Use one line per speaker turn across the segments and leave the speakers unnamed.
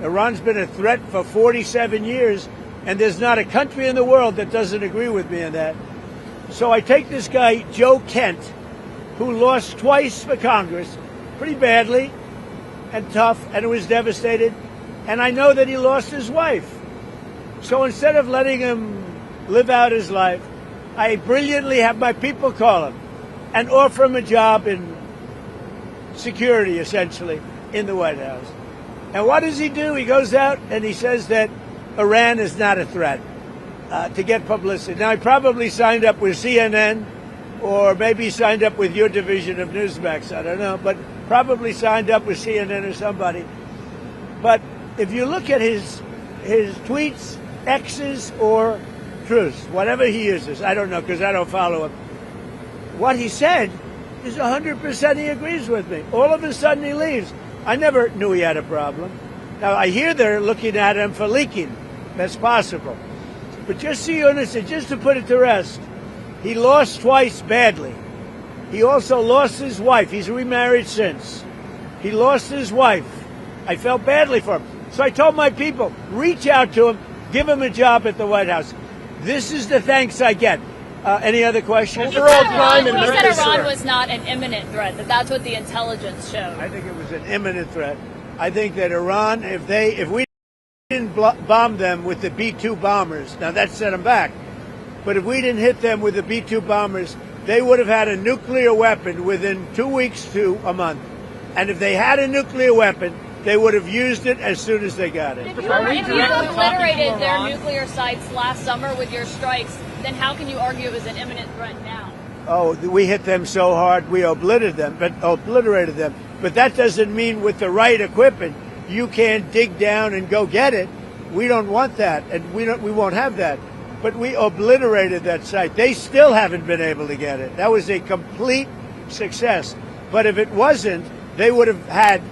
Iran's been a threat for 47 years, and there's not a country in the world that doesn't agree with me on that. So I take this guy, Joe Kent, who lost twice for Congress, pretty badly and tough, and was devastated, and I know that he lost his wife. So instead of letting him live out his life, I brilliantly have my people call him and offer him a job in security, essentially, in the White House. And what does he do? He goes out and he says that Iran is not a threat to get publicity. Now, he probably signed up with CNN or maybe signed up with your division of Newsmax. I don't know, but probably signed up with CNN or somebody. But if you look at his tweets, X's or Truths, whatever he uses, I don't know because I don't follow him. What he said is 100% he agrees with me. All of a sudden he leaves. I never knew he had a problem. Now, I hear they're looking at him for leaking. That's possible. But just so you understand, just to put it to rest, he lost twice badly. He also lost his wife. He's remarried since. He lost his wife. I felt badly for him. So I told my people, reach out to him, give him a job at the White House. This is the thanks I get. Any other questions?
Overall crime in Memphis. You said Iran was not an imminent threat, that's what the intelligence showed.
I think it was an imminent threat. I think that Iran, if we didn't bomb them with the B-2 bombers, now that set them back, but if we didn't hit them with the B-2 bombers, they would have had a nuclear weapon within 2 weeks to a month. And if they had a nuclear weapon, they would have used it as soon as they got it.
If you obliterated their nuclear sites last summer with your strikes, then how can you argue it was an imminent threat now?
Oh, we hit them so hard, we obliterated them. But that doesn't mean with the right equipment, you can't dig down and go get it. We don't want that, and we won't have that. But we obliterated that site. They still haven't been able to get it. That was a complete success. But if it wasn't, they would have had,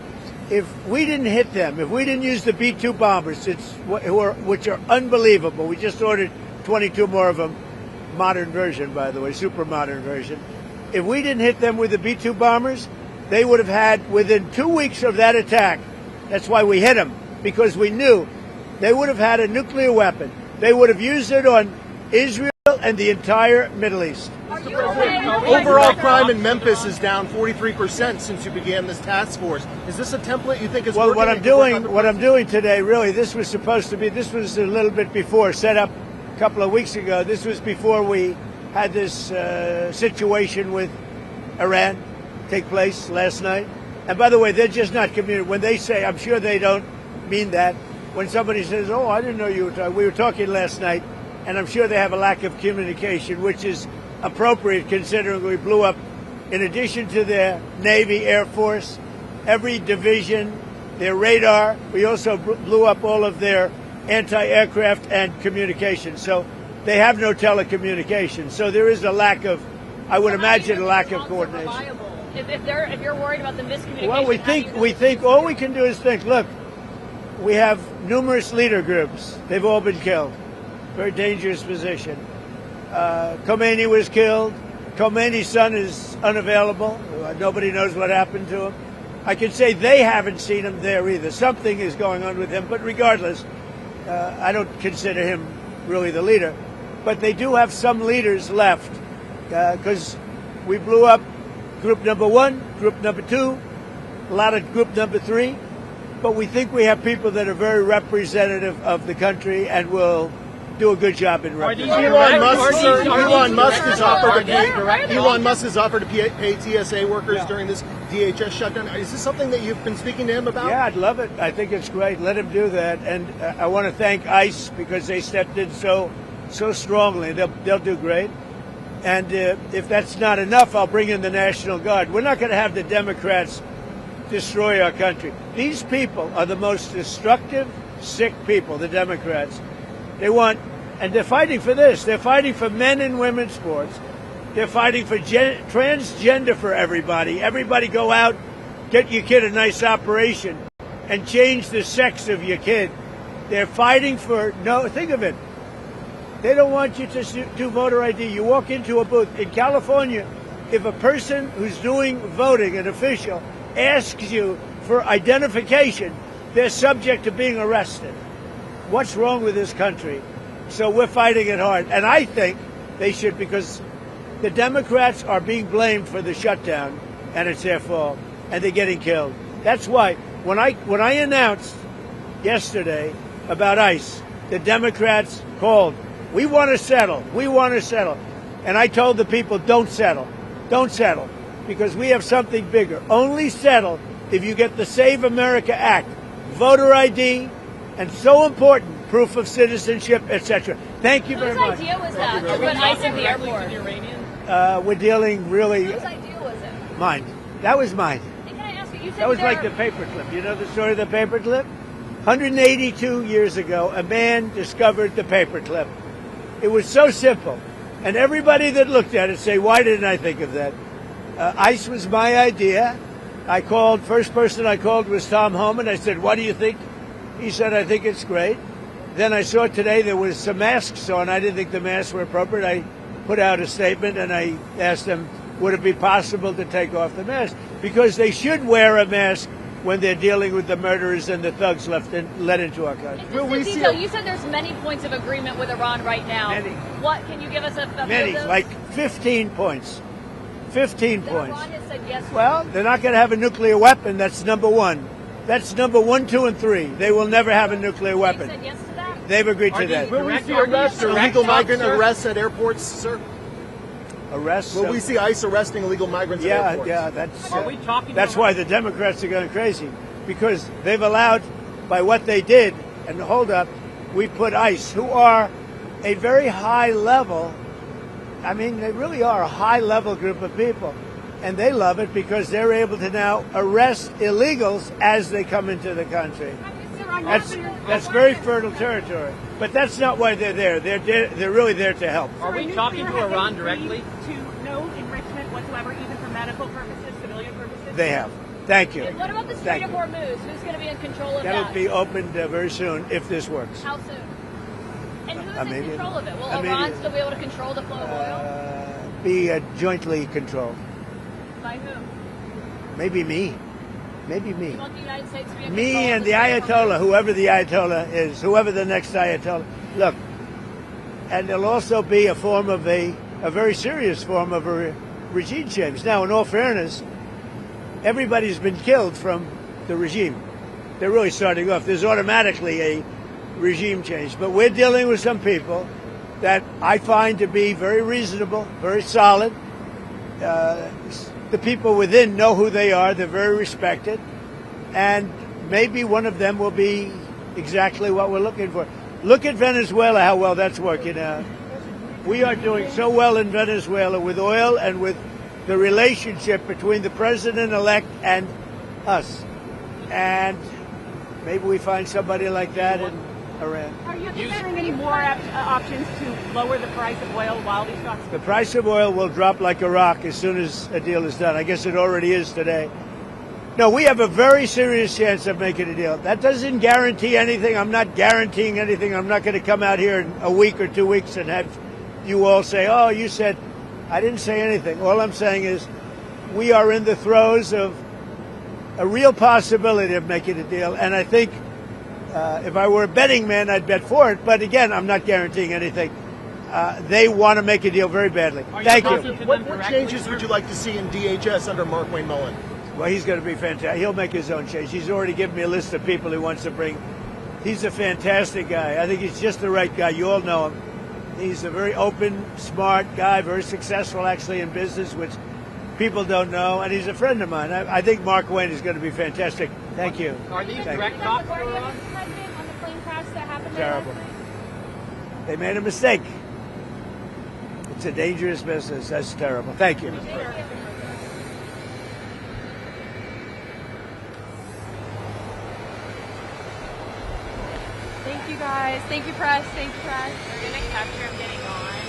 if we didn't hit them, if we didn't use the B-2 bombers, which are unbelievable. We just ordered 22 more of them, modern version, by the way, super modern version. If we didn't hit them with the B-2 bombers, they would have had, within 2 weeks of that attack, that's why we hit them, because we knew they would have had a nuclear weapon. They would have used it on Israel and the entire Middle East.
Overall crime in Memphis is down 43% since you began this task force. Is this a template you think is working?
Well, what I'm doing today, really, this was a little bit before, set up a couple of weeks ago. This was before we had this situation with Iran take place last night. And by the way, they're just not communicating. When they say, I'm sure they don't mean that. When somebody says, oh, I didn't know you were talking, we were talking last night, and I'm sure they have a lack of communication, which is appropriate considering we blew up, in addition to their Navy, Air Force, every division, their radar. We also blew up all of their anti-aircraft and communication. So they have no telecommunications. So there is a lack of, I would imagine, a lack of coordination.
If you're worried about the miscommunication.
Well, we think all we can do is think, look, we have numerous leader groups. They've all been killed. Very dangerous position. Khomeini was killed. Khomeini's son is unavailable. Nobody knows what happened to him. I can say they haven't seen him there either. Something is going on with him. But regardless, I don't consider him really the leader. But they do have some leaders left because we blew up group number 1, group number 2, a lot of group number 3. But we think we have people that are very representative of the country and will do a good job in representing.
Elon Musk has offered to pay TSA workers during this DHS shutdown. Is this something that you've been speaking to him about?
Yeah, I'd love it. I think it's great. Let him do that. And I want to thank ICE because they stepped in so strongly. They'll do great. And if that's not enough, I'll bring in the National Guard. We're not going to have the Democrats destroy our country. These people are the most destructive, sick people, the Democrats. They want, and they're fighting for this. They're fighting for men and women's sports. They're fighting for transgender for everybody. Everybody go out, get your kid a nice operation, and change the sex of your kid. They're fighting for, think of it. They don't want you to do voter ID. You walk into a booth. In California, if a person who's doing voting, an official, asks you for identification, they're subject to being arrested. What's wrong with this country? So we're fighting it hard. And I think they should, because the Democrats are being blamed for the shutdown, and it's their fault, and they're getting killed. That's why when I announced yesterday about ICE, the Democrats called. We want to settle. We want to settle. And I told the people, don't settle. Don't settle. Because we have something bigger. Only settle if you get the Save America Act, voter ID, and so important, proof of citizenship, etc. Thank you very much.
Whose idea was that to put ICE at the airport?
We're dealing really...
Whose idea was it?
Mine. That was mine.
And can I ask you said
That was
there-
like the paperclip. You know the story of the paperclip? 182 years ago, a man discovered the paperclip. It was so simple. And everybody that looked at it say, why didn't I think of that? ICE was my idea. First person I called was Tom Homan. I said, what do you think? He said, I think it's great. Then I saw today there was some masks on. I didn't think the masks were appropriate. I put out a statement and I asked them, would it be possible to take off the mask? Because they should wear a mask when they're dealing with the murderers and the thugs let into our country.
Just in detail, you said there's many points of agreement with Iran right now.
Many.
What can you give us a
Many,
few of those?
like 15 points. 15
That
points.
Iran has said yes.
Well, they're not going to have a nuclear weapon. That's number one. That's number 1, 2, and 3. They will never have a nuclear
They
weapon.
said yes to that.
They've agreed to that.
Will we see arrests or illegal migrant arrests at airports, sir?
Arrests?
Will we see ICE arresting illegal migrants at
Yeah,
airports?
yeah. That's.
Are we talking
That's
about-
why the Democrats are going crazy, because they've allowed, by what they did, and hold up, we put ICE, who are a very high level. I mean, they really are a high level group of people, and they love it because they're able to now arrest illegals as they come into the country. That's very fertile territory. But that's not why they're there. They're really there to help.
Are we talking to Iran directly?
To no enrichment whatsoever, even for medical purposes, civilian purposes?
They have. Thank you.
What about the
Thank
Strait of Hormuz? Who's going to be in control of
That'll
that?
be opened very soon if this works.
How soon? And who's in
Immediately.
control of it? Will
Immediately.
Iran still be able to control the flow of oil?
Be jointly controlled.
By whom?
Maybe me. Maybe me.
You want the United States to be in
Me
control of
and the
Strait of Hormuz?
Ayatollah, whoever the Ayatollah is, whoever the next Ayatollah. Look, and there'll also be a form of a very serious form of a regime change. Now, in all fairness, everybody's been killed from the regime. They're really starting off. There's automatically a regime change. But we're dealing with some people that I find to be very reasonable, very solid. The people within know who they are. They're very respected. And maybe one of them will be exactly what we're looking for. Look at Venezuela, how well that's working out. We are doing so well in Venezuela with oil and with the relationship between the president-elect and us. And maybe we find somebody like that in Iran.
Are you considering any more options to lower the price of oil while these talks?
The price of oil will drop like a rock as soon as a deal is done. I guess it already is today. No, we have a very serious chance of making a deal. That doesn't guarantee anything. I'm not guaranteeing anything. I'm not going to come out here in a week or 2 weeks and have you all say, oh, you said. I didn't say anything. All I'm saying is we are in the throes of a real possibility of making a deal. And I think if I were a betting man, I'd bet for it. But again, I'm not guaranteeing anything. They want to make a deal very badly. Thank you.
What changes would you like to see in DHS under Mark Wayne Mullen?
Well, he's going to be fantastic. He'll make his own change. He's already given me a list of people he wants to bring. He's a fantastic guy. I think he's just the right guy. You all know him. He's a very open, smart guy, very successful actually in business, which people don't know. And he's a friend of mine. I think Mark Wayne is going to be fantastic. Thank you.
Are these
Thank
direct
you.
talks
Were
for
you
Iran?
president on the plane crash that happened there
Terrible.
last night?
They made a mistake. It's a dangerous business. That's terrible. Thank you.
Thank you guys. Thank you, press. Thank you, press.
We're going to capture him getting on.